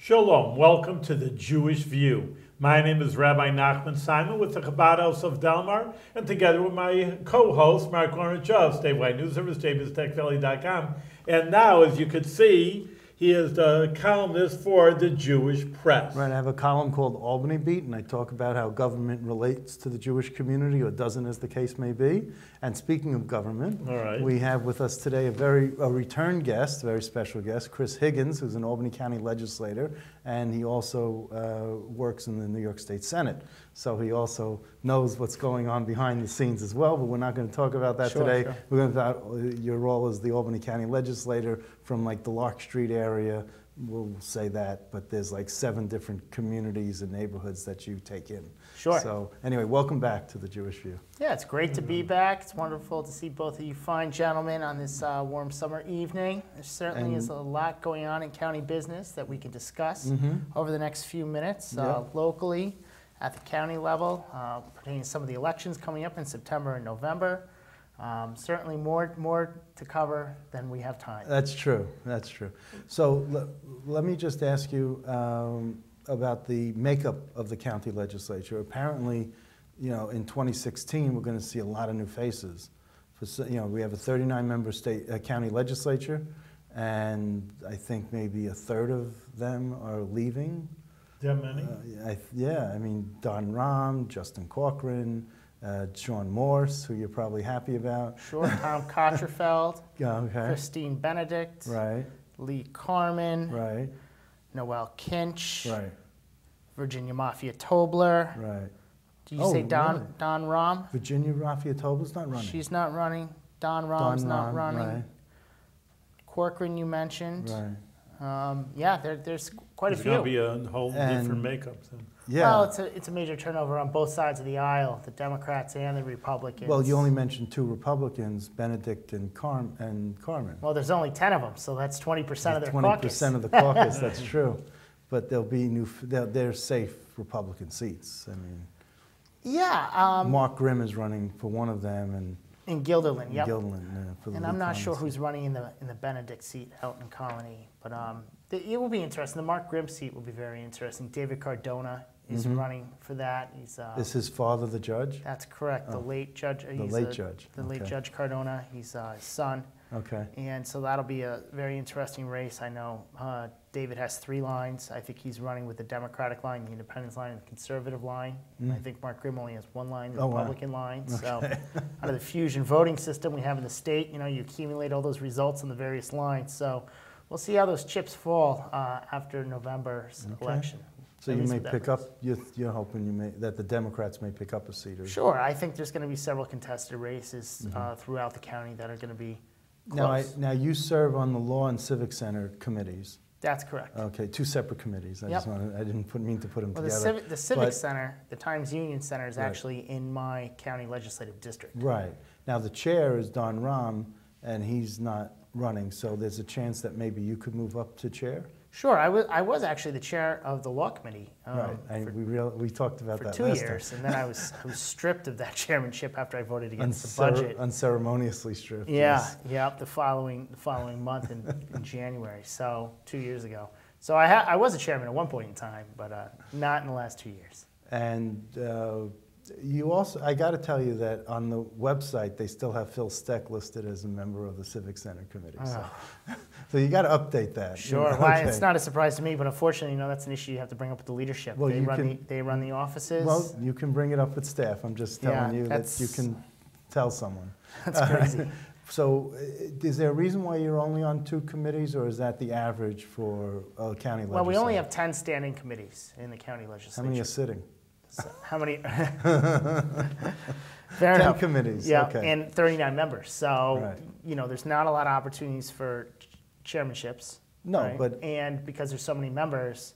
Shalom, welcome to the Jewish View. My name is Rabbi Nachman Simon with the Chabad House of Delmar, and together with my co-host, Mark Lawrence of Statewide News Service, JBizTechValley.com. And now, as you could see, he is the columnist for the Jewish Press. Right, I have a column called Albany Beat, and I talk about how government relates to the Jewish community, or doesn't as the case may be. And speaking of government, we have with us today a return guest, a very special guest, Chris Higgins, who's an Albany County legislator, and he also works in the New York State Senate. So he also knows what's going on behind the scenes as well, but we're not going to talk about that today. Sure. We're going to talk about your role as the Albany County legislator from like the Lark Street area. We'll say that, but there's like 7 different communities and neighborhoods that you take in. Sure. So anyway, welcome back to the Jewish View. Yeah, it's great to be back. It's wonderful to see both of you fine gentlemen on this warm summer evening. There certainly is a lot going on in county business that we can discuss over the next few minutes locally, at the county level, pertaining to some of the elections coming up in September and November. Certainly more to cover than we have time. That's true. That's true. So let me just ask you about the makeup of the county legislature. Apparently, you know, in 2016, we're going to see a lot of new faces. We have a 39-member county legislature, and I think maybe a third of them are leaving. That many? Yeah, I mean, Don Rahm, Justin Corcoran, Sean Morse, who you're probably happy about. Sure, Tom Cotterfeld, Christine Benedict, right. Lee Carmen, right. Noel Kinch, right. Virginia Mafia Tobler. Right. Did you say Don Rahm? Virginia Mafia Tobler's not running. She's not running. Don Rahm's not running. Right. Corcoran you mentioned. Right. Yeah, there's quite a few. It's going to be a whole different makeup. So. Yeah. Well, it's a major turnover on both sides of the aisle, the Democrats and the Republicans. Well, you only mentioned 2 Republicans, Benedict and Carmen. Well, there's only 10 of them, so that's 20% of their caucus. 20% of the caucus, that's true. But there'll be they're safe Republican seats. I mean, yeah. Mark Grimm is running for one of them, and in Guilderland, yep. For the and I'm not sure who's running in the Benedict seat out in Colony, but it will be interesting. The Mark Grimm seat will be very interesting. David Cardona is running for that. Is his father the judge? That's correct. The late judge. The late judge. The late Judge Cardona. He's his son. Okay. And so that'll be a very interesting race. I know David has 3 lines. I think he's running with the Democratic line, the Independence line, and the Conservative line. And I think Mark Grimm only has 1 line, the Republican line. Okay. So out of the fusion voting system we have in the state, you know, you accumulate all those results on the various lines. So we'll see how those chips fall after November's election. So you may pick up, you're hoping that the Democrats may pick up a seat. Sure. I think there's going to be several contested races throughout the county that are going to be close. Now you serve on the Law and Civic Center committees. That's correct. Okay, 2 separate committees. I didn't mean to put them together. The Civic Center, the Times Union Center, is actually in my county legislative district. Right. Now the chair is Don Rahm, and he's not running, so there's a chance that maybe you could move up to chair? Sure, I was actually the chair of the law committee. We talked about that for 2 years, and then I was stripped of that chairmanship after I voted against the budget. Unceremoniously stripped. Yeah, the following month in January, so 2 years ago. So I was a chairman at one point in time, but not in the last 2 years. And you also, I got to tell you that on the website they still have Phil Steck listed as a member of the Civic Center committee. So you got to update that. Sure. You know? Well, it's not a surprise to me, but unfortunately, you know, that's an issue you have to bring up with the leadership. Well, they run the offices. Well, you can bring it up with staff. I'm just telling you that you can tell someone. That's crazy. So is there a reason why you're only on 2 committees, or is that the average for a county legislature? Well, we only have 10 standing committees in the county legislature. How many are sitting? So how many? Fair enough. 10 committees. Yeah, okay. And 39 members. So you know, there's not a lot of opportunities for chairmanships. No, but and because there's so many members,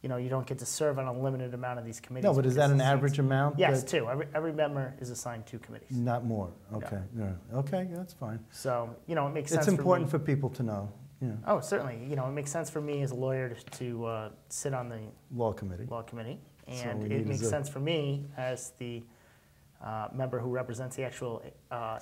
you know, you don't get to serve on a limited amount of these committees. No, but is that an average amount? Yes, 2. Every member is assigned 2 committees. Not more. Okay. Yeah. Okay, that's fine. So you know, it makes sense. It's important for people to know. Yeah. Oh, certainly. You know, it makes sense for me as a lawyer to sit on the law committee. And it makes sense for me as the member who represents the actual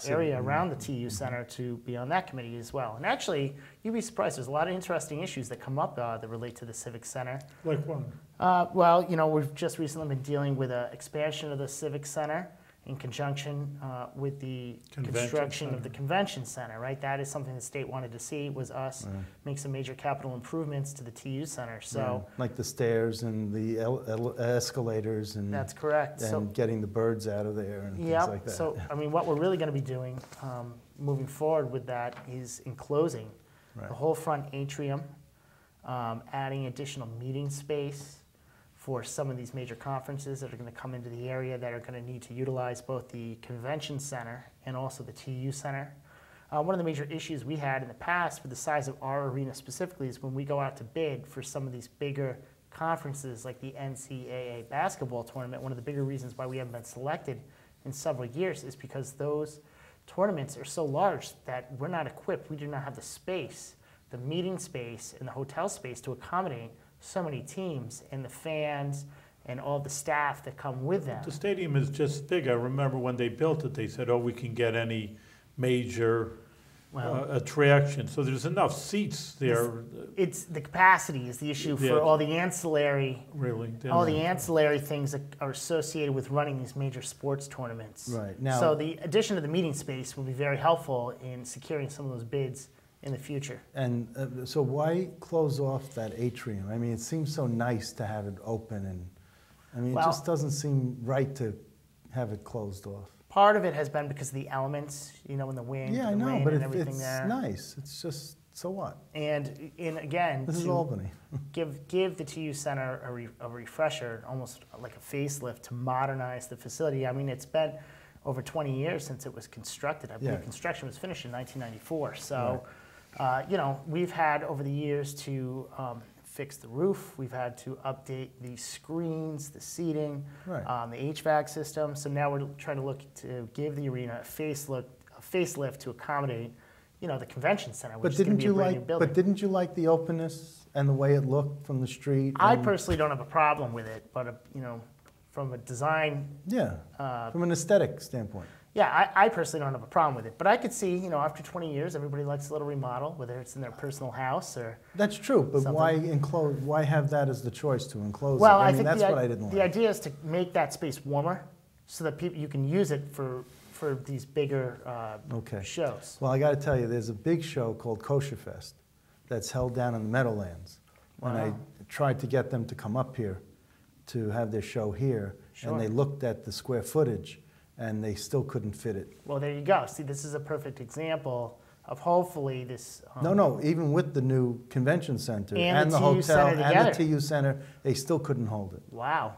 area around the TU Center to be on that committee as well. And actually, you'd be surprised, there's a lot of interesting issues that come up that relate to the Civic Center. Like what? Well, you know, we've just recently been dealing with an expansion of the Civic Center in conjunction with the construction of the Convention Center, right? That is something the state wanted to see, was us make some major capital improvements to the TU Center. So, like the stairs and the escalators and that's correct. And getting the birds out of there and things like that. So, I mean, what we're really going to be doing moving forward with that is enclosing the whole front atrium, adding additional meeting space for some of these major conferences that are going to come into the area that are going to need to utilize both the Convention Center and also the TU Center. One of the major issues we had in the past with the size of our arena specifically is when we go out to bid for some of these bigger conferences like the NCAA basketball tournament, one of the bigger reasons why we haven't been selected in several years is because those tournaments are so large that we're not equipped, we do not have the space, the meeting space and the hotel space to accommodate so many teams and the fans and all the staff that come with them. The stadium is just big. I remember when they built it, they said, oh, we can get any major attraction. So there's enough seats there. It's the capacity is the issue for all the ancillary, all the ancillary things that are associated with running these major sports tournaments. Right. Now, so the addition of the meeting space will be very helpful in securing some of those bids in the future. And so why close off that atrium? I mean, it seems so nice to have it open, and I mean, it just doesn't seem right to have it closed off. Part of it has been because of the elements, you know, in the wind, yeah, and the rain, but and everything there. It's nice. It's just, so what? And again, this is Albany. give the TU Center a refresher, almost like a facelift to modernize the facility. I mean, it's been over 20 years since it was constructed. I believe construction was finished in 1994. So. You know, we've had over the years to fix the roof. We've had to update the screens, the seating, the HVAC system. So now we're trying to look to give the arena a facelift to accommodate, you know, the convention center, which is going to be a brand new building. But didn't you like the openness and the way it looked from the street? I personally don't have a problem with it, but you know, from a design, from an aesthetic standpoint. Yeah, I personally don't have a problem with it, but I could see, you know, after 20 years, everybody likes a little remodel, whether it's in their personal house or. That's true, but something. Why enclose? Why have that as the choice to enclose? Well, it? I think that's what I didn't like. The idea is to make that space warmer, so that you can use it for these bigger shows. Well, I got to tell you, there's a big show called Kosher Fest that's held down in the Meadowlands, and I tried to get them to come up here to have their show here, and they looked at the square footage. And they still couldn't fit it. Well, there you go. See, this is a perfect example of hopefully this. No, even with the new convention center and the hotel and the TU Center, they still couldn't hold it. Wow.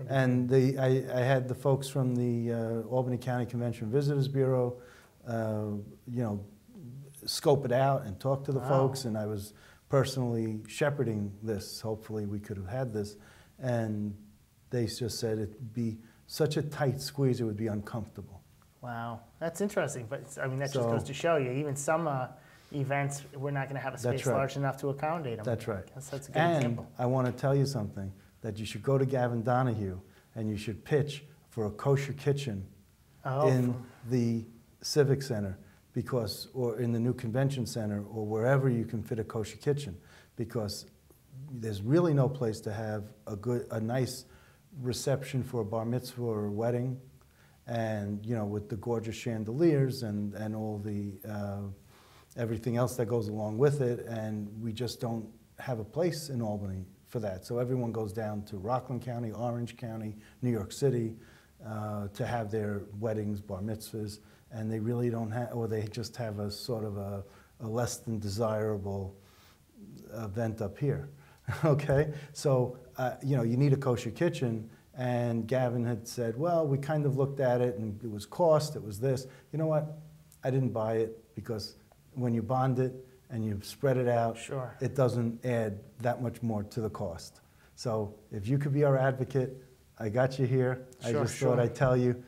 And I had the folks from the Albany County Convention Visitors Bureau, you know, scope it out and talk to the folks, and I was personally shepherding this. Hopefully, we could have had this, and they just said it'd be such a tight squeeze, it would be uncomfortable. Wow, that's interesting. But I mean, that just goes to show you, even some events, we're not going to have a space large enough to accommodate them. That's right. That's a good example. I want to tell you something, that you should go to Gavin Donahue and you should pitch for a kosher kitchen in the Civic Center, because, or in the new convention center, or wherever you can fit a kosher kitchen, because there's really no place to have a nice reception for a bar mitzvah or a wedding, and you know, with the gorgeous chandeliers and all the everything else that goes along with it, and we just don't have a place in Albany for that. So everyone goes down to Rockland County, Orange County, New York City to have their weddings, bar mitzvahs, and they really don't have, or they just have a sort of a less than desirable event up here. Okay, so you know, you need a kosher kitchen, and Gavin had said, well, we kind of looked at it, and it was cost, it was this. You know what? I didn't buy it, because when you bond it and you spread it out, it doesn't add that much more to the cost. So if you could be our advocate, I got you here. I just thought I'd tell you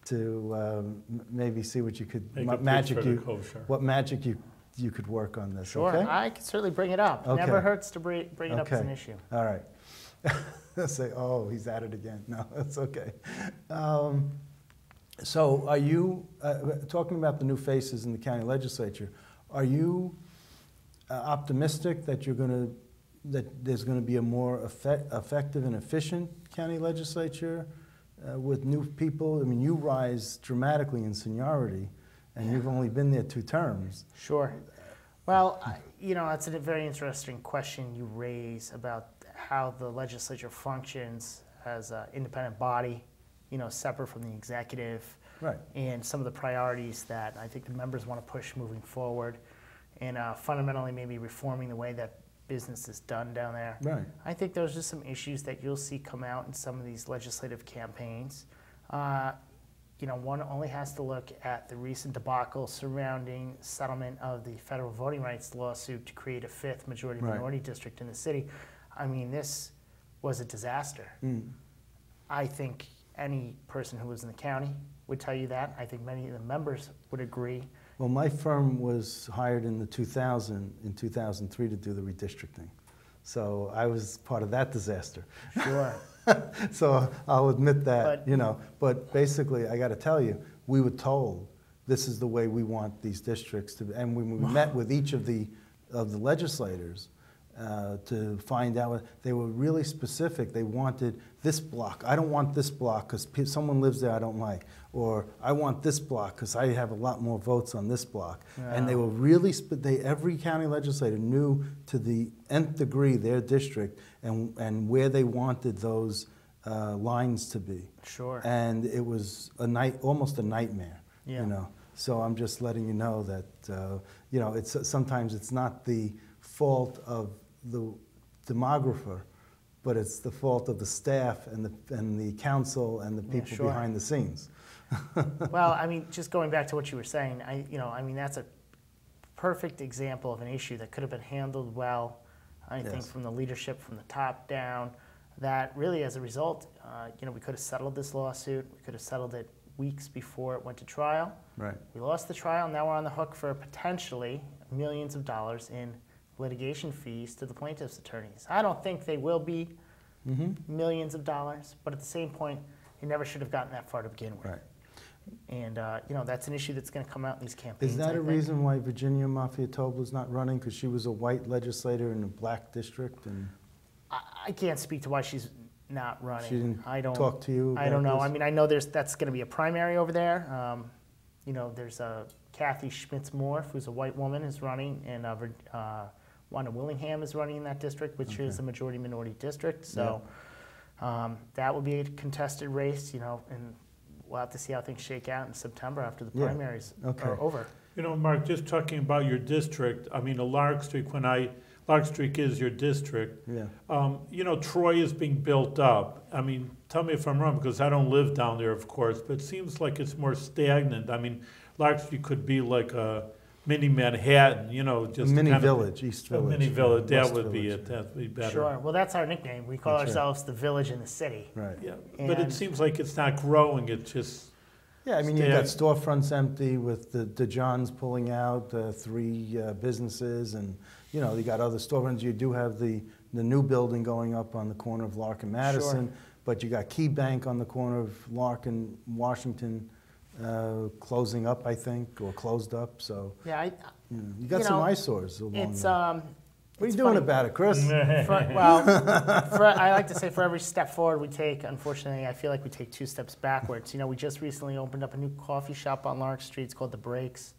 to maybe see what you could, what magic you could work on this. Sure, okay? I could certainly bring it up. Okay. Never hurts to bring it up as an issue. All right. Say, oh, he's at it again. No, that's okay. So are you, talking about the new faces in the county legislature, are you optimistic that there's going to be a more effective and efficient county legislature with new people? I mean, you rise dramatically in seniority, and you've only been there 2 terms. Sure. Well, you know, it's a very interesting question you raise about how the legislature functions as an independent body, you know, separate from the executive, right, and some of the priorities that I think the members want to push moving forward, and fundamentally maybe reforming the way that business is done down there. Right. I think there's just some issues that you'll see come out in some of these legislative campaigns. You know, one only has to look at the recent debacle surrounding settlement of the federal voting rights lawsuit to create a 5th majority minority district in the city. I mean, this was a disaster. I think any person who lives in the county would tell you that. I think many of the members would agree. Well, my firm was hired in 2003 to do the redistricting. So I was part of that disaster. Sure. So I'll admit that, you know, but basically I got to tell you, we were told this is the way we want these districts to be. And when we met with each of the legislators to find out, they were really specific. They wanted this block. I don't want this block because someone lives there I don't like. Or I want this block because I have a lot more votes on this block. Yeah. And they were really, every county legislator knew to the nth degree their district and where they wanted those lines to be. Sure. And it was almost a nightmare, you know. So I'm just letting you know that, you know, sometimes it's not the fault of the demographer, but it's the fault of the staff and the council and the people behind the scenes. Well, I mean, just going back to what you were saying, I mean, that's a perfect example of an issue that could have been handled well, I think, from the leadership, from the top down, that really, as a result, you know, we could have settled this lawsuit. We could have settled it weeks before it went to trial. Right. We lost the trial. Now we're on the hook for potentially millions of dollars in litigation fees to the plaintiff's attorneys. I don't think they will be millions of dollars, but at the same point, it never should have gotten that far to begin with. Right. And, you know, that's an issue that's going to come out in these campaigns. Is that a reason why Virginia Mafia-Tobler's not running? Because she was a white legislator in a black district? And I can't speak to why she's not running. She didn't talk to you about I don't know. this? I mean, I know that's going to be a primary over there. You know, there's Kathy Schmitz-Morf, who's a white woman, is running, and Wanda Willingham is running in that district, which is a majority-minority district. So that will be a contested race, you know, and we'll have to see how things shake out in September after the primaries are over. You know, Mark, just talking about your district, I mean, Lark Street, Lark Street is your district. Yeah. You know, Troy is being built up. I mean, tell me if I'm wrong, because I don't live down there, of course, but it seems like it's more stagnant. I mean, Lark Street could be like a mini Manhattan, you know, just a mini village, East Village. A mini village, that would be it. That would be better. Sure. Well, that's our nickname. We call ourselves the village in the city. Right. Yeah. But it seems like it's not growing. It's just. Yeah, I mean, you got storefronts empty with the Johns pulling out 3 businesses, and you know, you got other storefronts. You do have the new building going up on the corner of Lark and Madison, but you got Key Bank on the corner of Lark and Washington closing up, I think, or closed up. So you got some eyesores along there. What are you doing about it, Chris? I like to say for every step forward we take, unfortunately, I feel like we take 2 steps backwards. You know, we just recently opened up a new coffee shop on Lark Street. It's called The Breaks.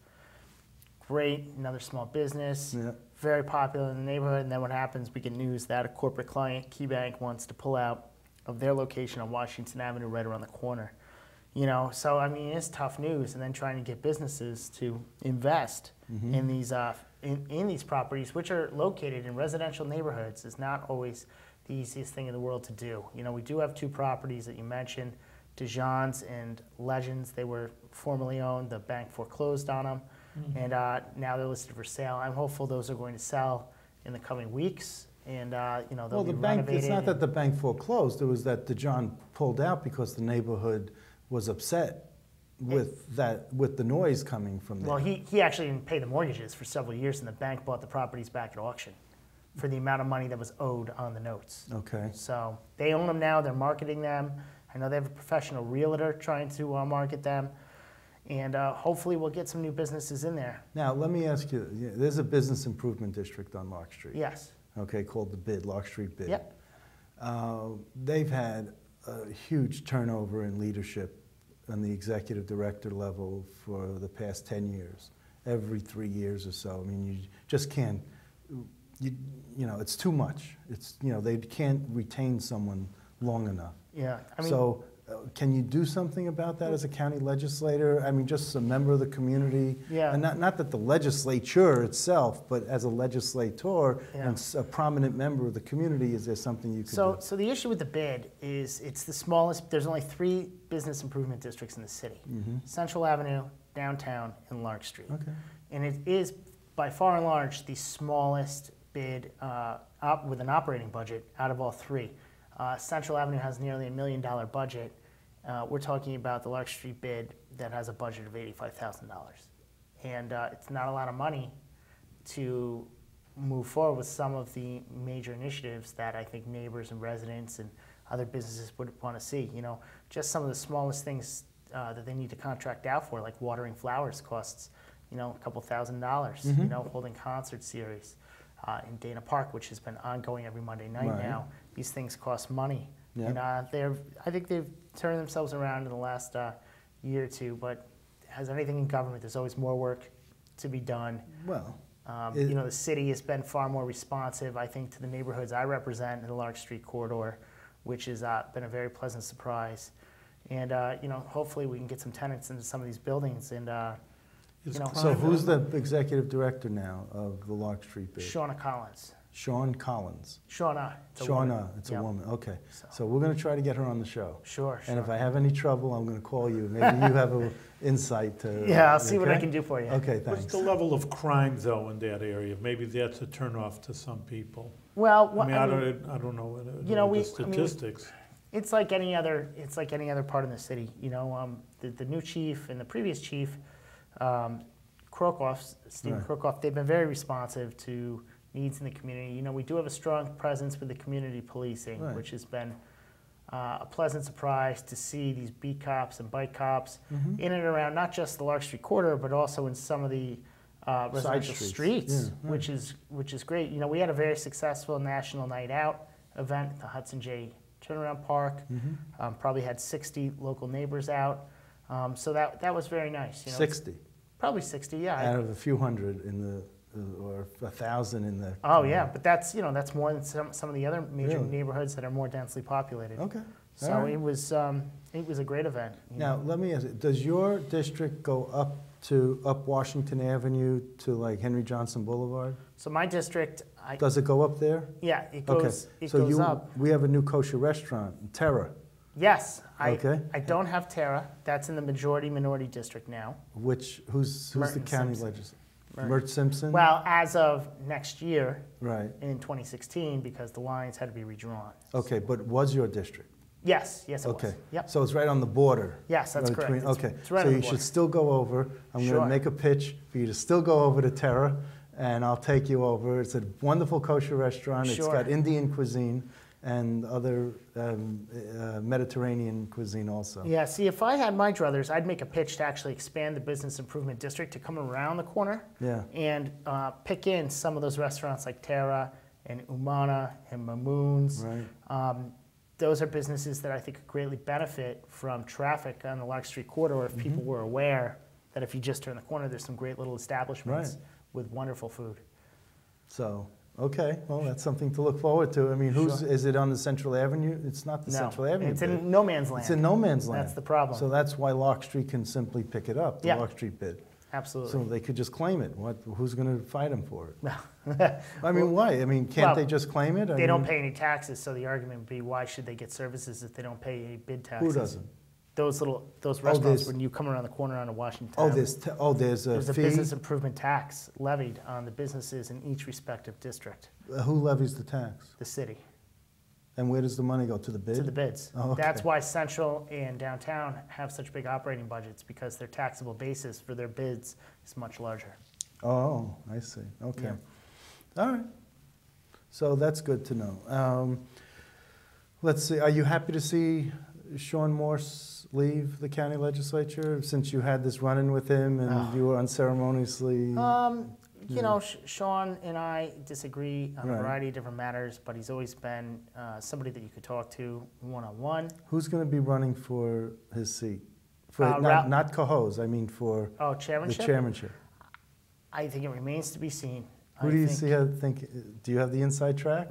Great, another small business, very popular in the neighborhood. And then what happens, we get news that a corporate client, KeyBank, wants to pull out of their location on Washington Avenue right around the corner. You know, so I mean, it's tough news. And then trying to get businesses to invest in these in these properties, which are located in residential neighborhoods, is not always the easiest thing in the world to do. You know, we do have 2 properties that you mentioned, DeJohn's and Legends. They were formerly owned. The bank foreclosed on them, and now they're listed for sale. I'm hopeful those are going to sell in the coming weeks, and you know, they'll be renovated. It's not that the bank foreclosed. It was that DeJohn pulled out because the neighborhood was upset with the noise coming from there. Well, he actually didn't pay the mortgages for several years, and the bank bought the properties back at auction for the amount of money that was owed on the notes. Okay. So they own them now. They're marketing them I know they have a professional realtor trying to market them. And hopefully we'll get some new businesses in there. Now, let me ask you, there's a business improvement district on Lark Street. Yes. Okay, called the BID, Lark Street BID. Yep. They've had a huge turnover in leadership on the executive director level for the past 10 years, every 3 years or so. I mean, you just can't, you know, it's too much. It's, you know, they can't retain someone long enough. Yeah, I mean, so can you do something about that as a county legislator? I mean, just a member of the community? Yeah. And not that the legislature itself, but as a legislator and a prominent member of the community, is there something you could do? So the issue with the bid is it's the smallest, there's only 3 business improvement districts in the city. Central Avenue, Downtown, and Lark Street. Okay. And it is, by far and large, the smallest bid with an operating budget out of all 3. Central Avenue has nearly $1 million budget. We're talking about the Lark Street bid that has a budget of $85,000. And it's not a lot of money to move forward with some of the major initiatives that I think neighbors and residents and other businesses would want to see. You know, just some of the smallest things that they need to contract out for, like watering flowers costs, you know, a couple $1,000, you know, holding concert series in Dana Park, which has been ongoing every Monday night now. These things cost money. Yeah. And I think they've turned themselves around in the last year or two, but as anything in government, there's always more work to be done. Well, you know, the city has been far more responsive, I think, to the neighborhoods I represent in the Lark Street corridor, which has been a very pleasant surprise. And, you know, hopefully we can get some tenants into some of these buildings. And, you know, so who's the executive director now of the Lark Street bid? Shauna Collins. Sean Collins. Shauna. Shauna, it's a woman. Okay. So we're going to try to get her on the show. Sure. And if I have any trouble, I'm going to call you. Maybe you have an insight to. Yeah, I'll see what I can do for you. Okay, thanks. What's the level of crime, though, in that area? Maybe that's a turnoff to some people. Well, I don't know you know, the statistics. It's like any other part of the city. You know, the new chief and the previous chief, Krokoff, Stephen Krokoff, they've been very responsive to needs in the community. You know, we do have a strong presence with the community policing, which has been a pleasant surprise to see these beat cops and bike cops in and around not just the Lark Street corridor, but also in some of the residential streets, which is great. You know, we had a very successful National Night Out event at the Hudson J Turnaround Park. Probably had 60 local neighbors out. So that was very nice. You know, 60? Probably 60, yeah. Out of a few hundred in the, or 1,000 in the. Oh yeah, but that's, you know, that's more than some of the other major neighborhoods that are more densely populated. Okay. So it was a great event. Now let me ask you, does your district go up Washington Avenue to like Henry Johnson Boulevard? So my district. Does it go up there? Yeah, it goes. Okay. It goes up. We have a new kosher restaurant, Terra. Yes, I don't have Terra. That's in the minority district now. Who's the county legislator? Mert Simpson? Well, as of next year, right, in 2016, because the lines had to be redrawn. Okay, but was your district? Yes, it was. Okay, yep. So it's right on the border. Yes, that's correct. Okay, it's right so on you the border. should still go over. I'm going to make a pitch for you to still go over to Terra, and I'll take you over. It's a wonderful kosher restaurant. It's got Indian cuisine and other Mediterranean cuisine also. Yeah, see, if I had my druthers, I'd make a pitch to actually expand the business improvement district to come around the corner and pick in some of those restaurants like Terra and Umana and Mamoon's. Right. Those are businesses that I think could greatly benefit from traffic on the Lark Street corridor if people were aware that if you just turn the corner, there's some great little establishments with wonderful food. So. Okay, well, that's something to look forward to. I mean, is it on the Central Avenue? It's not the Central Avenue. It's in no man's land. It's in no man's land. That's the problem. So that's why Lark Street can simply pick it up, the Lark Street bid. Absolutely. So they could just claim it. Who's going to fight them for it? I mean, why? I mean, can't they just claim it? They don't pay any taxes, so the argument would be, why should they get services if they don't pay any bid taxes? Who doesn't? Those restaurants when you come around the corner onto Washington. There's a fee? Business improvement tax levied on the businesses in each respective district. Who levies the tax? The city. And where does the money go? To the bid? To the bids. Oh, okay. That's why Central and Downtown have such big operating budgets, because their taxable basis for their bids is much larger. Oh, I see. Okay. Yeah. All right. So that's good to know. Let's see. Are you happy to see Sean Morse leave the county legislature since you had this run-in with him and you were unceremoniously? You know, Sean and I disagree on a variety of different matters, but he's always been somebody that you could talk to one-on-one. Who's going to be running for his seat? For not co-host, I mean for chairmanship? The chairmanship. I think it remains to be seen. Who do you think? Do you have the inside track?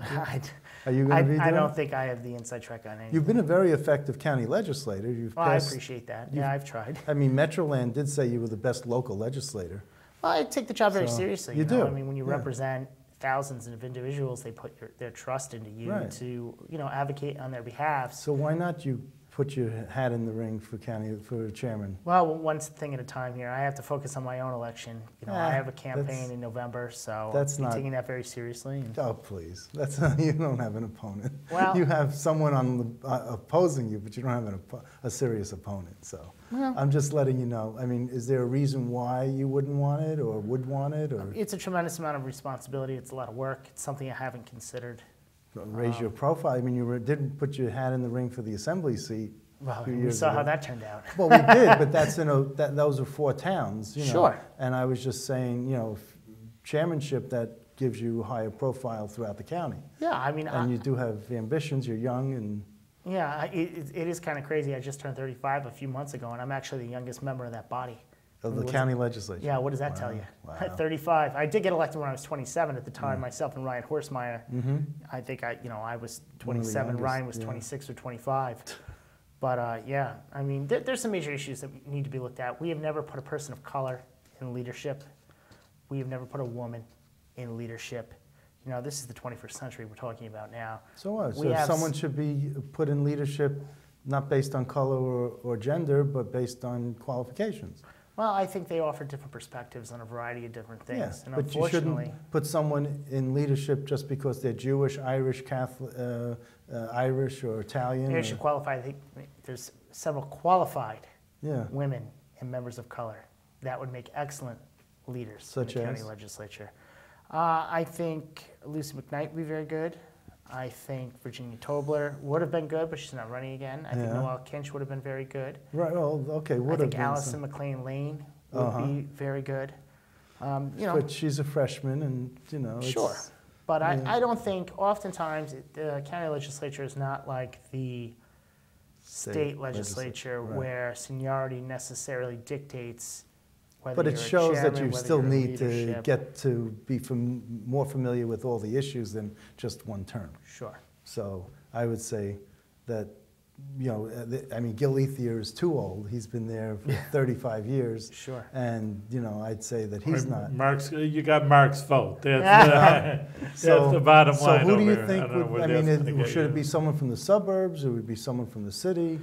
Are you going to be doing? I don't think I have the inside track on anything. You've been a very effective county legislator. I appreciate that. Yeah, I've tried. I mean, Metroland did say you were the best local legislator. Well, I take the job very seriously. You do. I mean, when you represent thousands of individuals, they put their trust into you to advocate on their behalf. So why not you put your hat in the ring for chairman? Well, one thing at a time here. I have to focus on my own election. I have a campaign in November, so I'm taking that very seriously. Oh, please. You don't have an opponent. Well, you have someone opposing you, but you don't have a serious opponent. So I'm just letting you know. I mean, is there a reason why you wouldn't want it or would want it? Or? It's a tremendous amount of responsibility. It's a lot of work. It's something I haven't considered. Raise your profile. I mean, you didn't put your hat in the ring for the assembly seat. Well, we saw how that turned out. Well, we did, but that's those are 4 towns. Sure. And I was just saying, chairmanship that gives you a higher profile throughout the county. Yeah, I mean, and you do have ambitions. You're young and. Yeah, it is kind of crazy. I just turned 35 a few months ago, and I'm actually the youngest member of that body. Of the county legislature. Yeah, what does that tell you? Wow. At 35. I did get elected when I was 27 at the time, myself and Ryan Horsemeyer. I think I was 27, Ryan was 26 or 25. But yeah, I mean, there's some major issues that need to be looked at. We have never put a person of color in leadership. We have never put a woman in leadership. This is the 21st century we're talking about now. So what? So someone should be put in leadership not based on color or gender, but based on qualifications. Well, I think they offer different perspectives on a variety of different things. Yeah, and but you shouldn't put someone in leadership just because they're Jewish, Irish, Catholic, Irish, or Italian. They should qualify. I think there's several qualified women and members of color that would make excellent leaders in the county legislature. I think Lucy McKnight would be very good. I think Virginia Tobler would have been good, but she's not running again. I think Noelle Kinch would have been very good. Right. Well, okay. I think Allison McLean Lane would be very good. But she's a freshman, and Sure. But I don't think. Oftentimes, the county legislature is not like the state legislature where seniority necessarily dictates. But it shows that you still need to get to be more familiar with all the issues than just one term. Sure. So I would say that, I mean, Gil Ethier is too old. He's been there for 35 years. Sure. And, I'd say that he's not. You got Mark's vote. That's the bottom line. So who do you think should it be someone from the suburbs, or would it be someone from the city?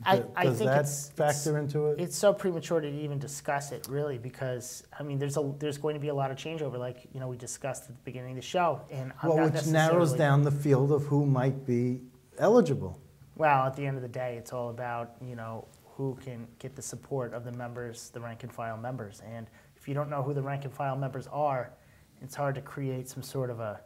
Does that factor into it? It's so premature to even discuss it, really, because I mean, there's going to be a lot of changeover, like we discussed at the beginning of the show, and which narrows down the field of who might be eligible. Well, at the end of the day, it's all about who can get the support of the members, the rank and file members, and if you don't know who the rank and file members are, it's hard to create some sort of a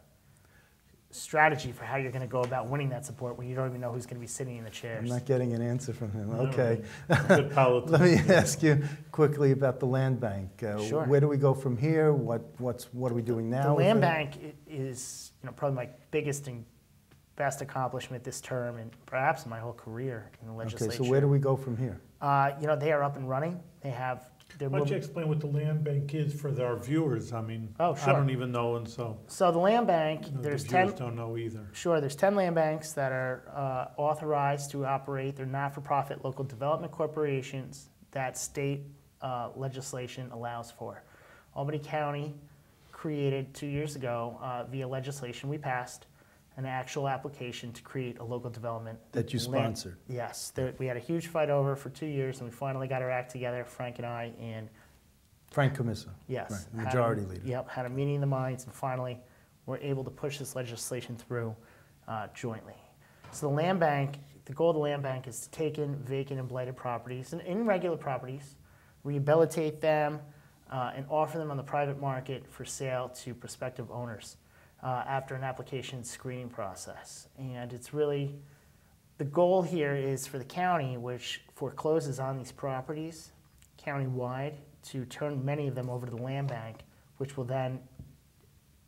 strategy for how you're going to go about winning that support when you don't even know who's going to be sitting in the chairs. I'm not getting an answer from him. Okay. Good politics. Let me ask you quickly about the land bank. Sure. Where do we go from here? What are we doing now? The land bank is probably my biggest and best accomplishment this term, and perhaps my whole career in the legislature. Okay, so where do we go from here? They are up and running. They have. Why don't you explain what the land bank is for our viewers? I mean, sure. I don't even know, and so. So the land bank, there's the viewers don't know either. Sure, there's 10 land banks that are authorized to operate. They're not-for-profit local development corporations that state legislation allows for. Albany County created 2 years ago via legislation we passed an actual application to create a local development. That you sponsored? Yes. We had a huge fight over for 2 years, and we finally got our act together, Frank and I, and... Frank Comissa. Yes. Right, the majority leader. Yep, had a meeting of the minds, and finally we're able to push this legislation through jointly. So the land bank, the goal of the land bank is to take in vacant and blighted properties, and irregular properties, rehabilitate them, and offer them on the private market for sale to prospective owners. After an application screening process. And it's really the goal here is for the county, which forecloses on these properties countywide, to turn many of them over to the land bank, which will then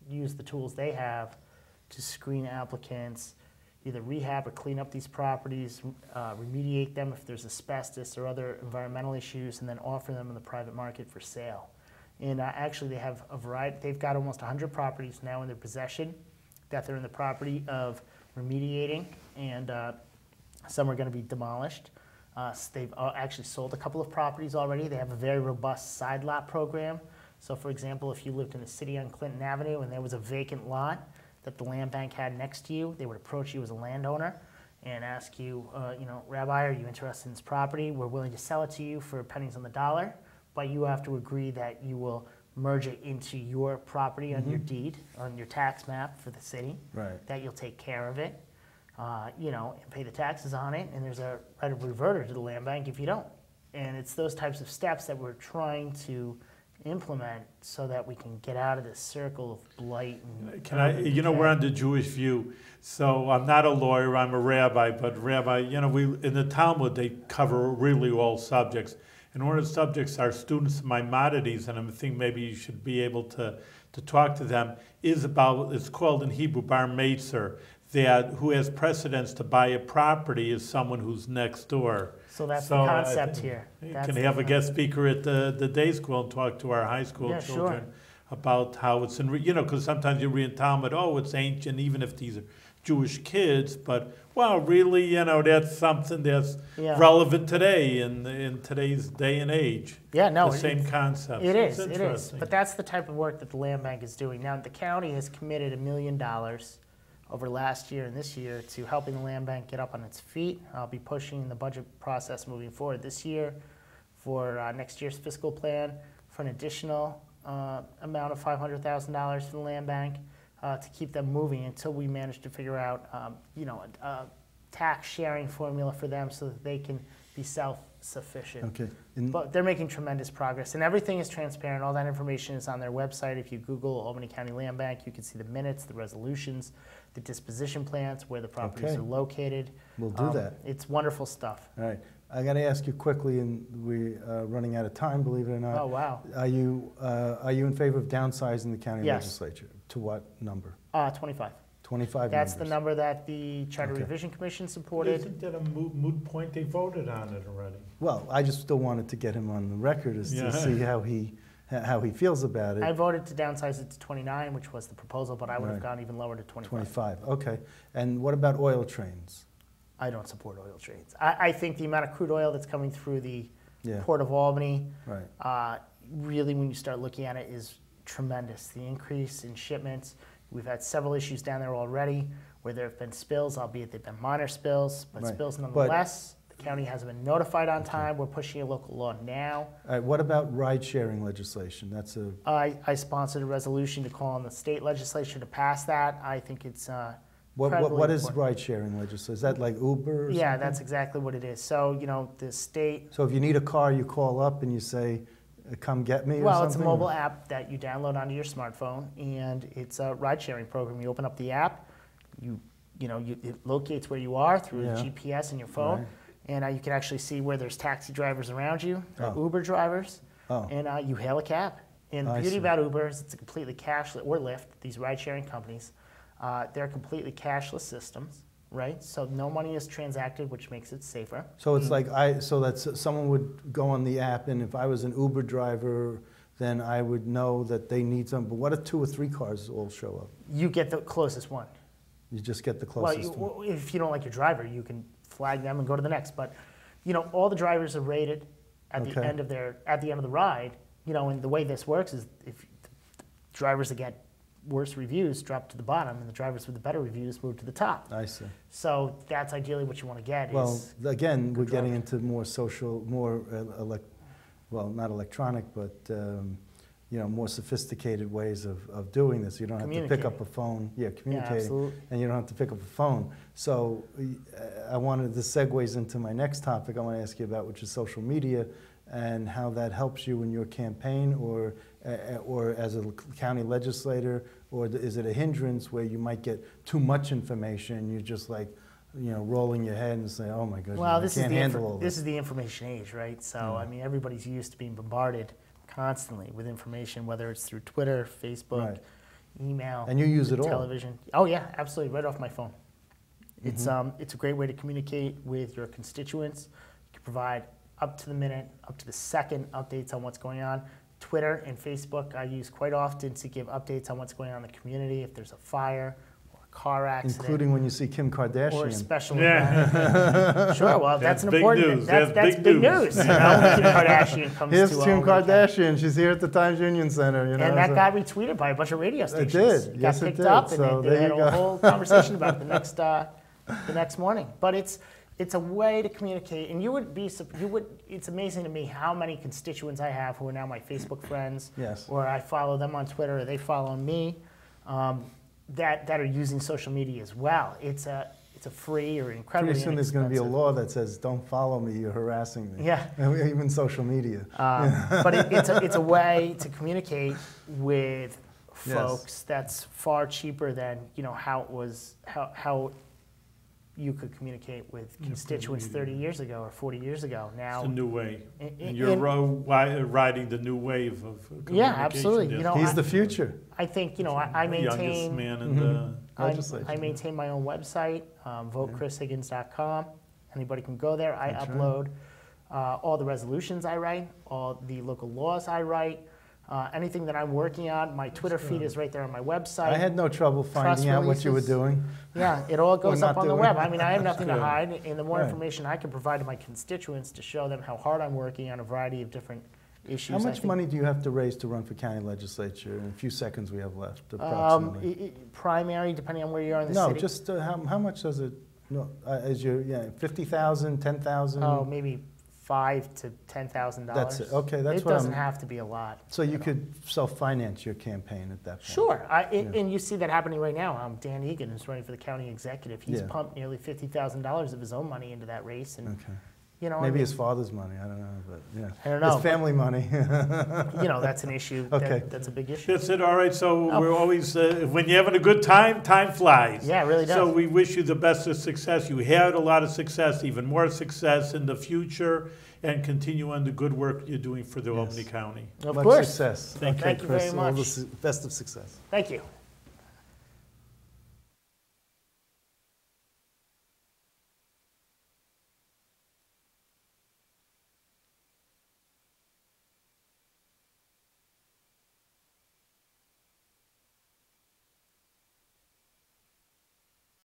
use the tools they have to screen applicants, either rehab or clean up these properties, remediate them if there's asbestos or other environmental issues, and then offer them in the private market for sale. And actually, they have a variety. They've got almost 100 properties now in their possession that they're in the property of remediating, and some are going to be demolished. They've actually sold a couple of properties already. They have a very robust side lot program. So, for example, if you lived in the city on Clinton Avenue and there was a vacant lot that the land bank had next to you, they would approach you as a landowner and ask you, Rabbi, are you interested in this property? We're willing to sell it to you for pennies on the dollar, but you have to agree that you will merge it into your property on your deed, on your tax map for the city, that you'll take care of it, and pay the taxes on it, and there's a right of reverter to the land bank if you don't. And it's those types of steps that we're trying to implement so that we can get out of this circle of blight. And we're on the Jewish view, so I'm not a lawyer, I'm a rabbi, but rabbi, we in the Talmud, they cover really all subjects. And one of the subjects are students' Maimonides, and I think maybe you should be able to talk to them, is about, it's called in Hebrew, bar meitzer, that who has precedence to buy a property is someone who's next door. So that's the concept here. Can they have a guest speaker at the day school and talk to our high school children about how it's in, because sometimes you read in Talmud, it's ancient, even if these are Jewish kids, but, well, really, that's something that's relevant today in today's day and age. Yeah, no. The same concept. It is. But that's the type of work that the land bank is doing. Now, the county has committed $1 million over last year and this year to helping the land bank get up on its feet. I'll be pushing the budget process moving forward this year for next year's fiscal plan for an additional amount of $500,000 for the land bank to keep them moving until we manage to figure out a tax sharing formula for them so that they can be self-sufficient. Okay. But they're making tremendous progress, and everything is transparent. All that information is on their website. If you Google Albany County Land Bank, you can see the minutes, the resolutions, the disposition plans, where the properties are located. We'll do that. It's wonderful stuff. All right. I got to ask you quickly, and we're running out of time, believe it or not. Oh, wow. Are you in favor of downsizing the county legislature? To what number? 25. 25 That's members. The number that the Charter Revision Commission supported. Isn't that a moot point? They voted on it already. Well, I just still wanted to get him on the record as to see how he feels about it. I voted to downsize it to 29, which was the proposal, but I would have gone even lower to 25. 25, okay. And what about oil trains? I don't support oil trains. I think the amount of crude oil that's coming through the Port of Albany, really when you start looking at it, is tremendous. The increase in shipments. We've had several issues down there already where there have been spills, albeit they've been minor spills, but spills nonetheless. The county hasn't been notified on time. We're pushing a local law now. All right, what about ride-sharing legislation? I sponsored a resolution to call on the state legislature to pass that. I think it's what is ride-sharing legislation? Is that like Uber or something? That's exactly what it is. So, the state... So if you need a car, you call up and you say, come get me or something? Well, it's a mobile app that you download onto your smartphone, and it's a ride-sharing program. You open up the app, it locates where you are through GPS in your phone, and you can actually see where there's taxi drivers around you, Uber drivers, and you hail a cab. And the beauty about Uber is it's a completely cashless, or Lyft, these ride-sharing companies, they're completely cashless systems. Right, so no money is transacted, which makes it safer. So it's like someone would go on the app, and if I was an Uber driver, then I would know that they need some. But what if 2 or 3 cars all show up? You get the closest one. You just get the closest one. Well, if you don't like your driver, you can flag them and go to the next. But all the drivers are rated at the end of the ride. And the way this works is if the drivers that get worse reviews drop to the bottom, and the drivers with the better reviews move to the top. I see. So that's ideally what you want to get. Well, again, we're getting into more social, not electronic, but more sophisticated ways of doing this. You don't have to pick up a phone. Yeah, communicating, and you don't have to pick up a phone. So this segues into my next topic I want to ask you about, which is social media and how that helps you in your campaign, or as a county legislator, or is it a hindrance where you might get too much information and you're just like rolling your head and saying, "Oh my goodness, well, I can't handle all this is the information age, right? So I mean, everybody's used to being bombarded constantly with information, whether it's through Twitter, Facebook, email, and you use it all. Television. Oh yeah, absolutely, right off my phone. It's a great way to communicate with your constituents. You can provide up to the minute, up to the second updates on what's going on. Twitter and Facebook I use quite often to give updates on what's going on in the community, if there's a fire or a car accident. Including when you see Kim Kardashian. Or a special event. Sure, well, that's an big important news. That's big news. When Kim Kardashian comes Here's to Kim Kardashian. She's here at the Times Union Center. And that got retweeted by a bunch of radio stations. It did. It Yes, got picked it did. up, So and they had a whole conversation about it the next morning. But it's a way to communicate, and it's amazing to me how many constituents I have who are now my Facebook friends, or I follow them on Twitter, or they follow me, that are using social media as well. It's a free or incredibly Pretty soon there's going to be a law that says, "Don't follow me, you're harassing me." Yeah. Even social media. But it's a way to communicate with folks that's far cheaper than how you could communicate with constituents 30 years ago or 40 years ago. Now it's a new way. And you're riding the new wave of communication. Yeah, absolutely. He's the future. I think I maintain. Youngest man in the legislature. I maintain my own website, votechrishiggins.com. Anybody can go there. I upload all the resolutions I write, all the local laws I write. Anything that I'm working on, my Twitter feed is right there on my website. I had no trouble finding out what you were doing. Yeah, it all goes up on the web. I mean, I have nothing to hide, and the more information I can provide to my constituents to show them how hard I'm working on a variety of different issues. How much money do you have to raise to run for county legislature? In a few seconds we have left, approximately. Primary, depending on where you are in the city. No, just how much does it? No, is your 50,000, 10,000? Oh, maybe $5,000 to $10,000. That's it. Okay, that's it what doesn't have to be a lot. So you could self-finance your campaign at that point. Sure, and you see that happening right now. Dan Higgins, who's running for the county executive, he's pumped nearly $50,000 of his own money into that race, and maybe his father's money. I don't know, but I don't know. His family money. That's an issue. Okay, that's a big issue. That's it. All right. So we're always when you're having a good time, time flies. Yeah, it really does. So we wish you the best of success. You had a lot of success, even more success in the future, and continue on the good work you're doing for the Albany County. Of Much course. success. Thank you very much. All the best of success. Thank you.